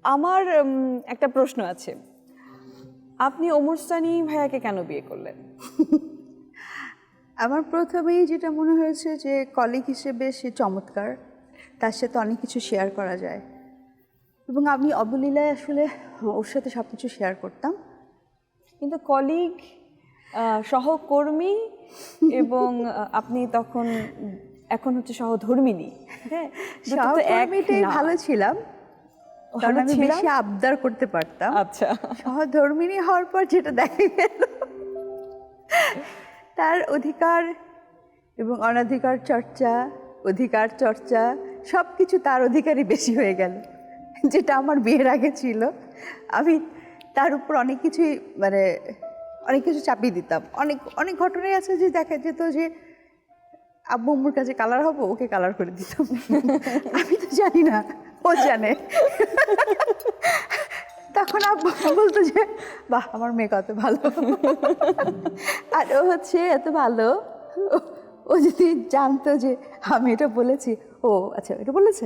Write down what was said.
আমার একটা প্রশ্ন আছে, আপনি ওমর সানি ভাইয়াকে কেন বিয়ে করলেন? আমার প্রথমেই যেটা মনে হয়েছে যে কলিগ হিসেবে সে চমৎকার, তার সাথে অনেক কিছু শেয়ার করা যায় এবং আমি অবলীলায় আসলে ওর সাথে সব কিছু শেয়ার করতাম। কিন্তু কলিগ, সহকর্মী এবং আপনি তখন এখন হচ্ছে সহধর্মিণী, হ্যাঁ, দুটো তো এক সহকর্মীটাই না। ভালো ছিলাম, কারণ আমি ছিলাম? বেশি আবদার করতে পারতাম। আচ্ছা, সহধর্মিণী হওয়ার পর যেটা দেখা গেল, তার অধিকার এবং অনধিকার চর্চা, অধিকার চর্চা সব কিছু তার অধিকারই বেশি হয়ে গেল, যেটা আমার বিয়ের আগে ছিল। আমি তার উপর অনেক কিছুই মানে অনেক কিছু চাপিয়ে দিতাম। অনেক অনেক ঘটনাই আছে যে দেখা যেত যে আব্বু আম্মুর কাছে কালার হবো, ওকে কালার করে দিতাম। আমি তো জানি না, ও জানে। তখন আব্বু বলতো যে বাহ, আমার মেয়ে কত ভালো, আর ও হচ্ছে এত ভালো। ও যদি জানতো যে আমি এটা বলেছি, ও আচ্ছা এটা বলেছে,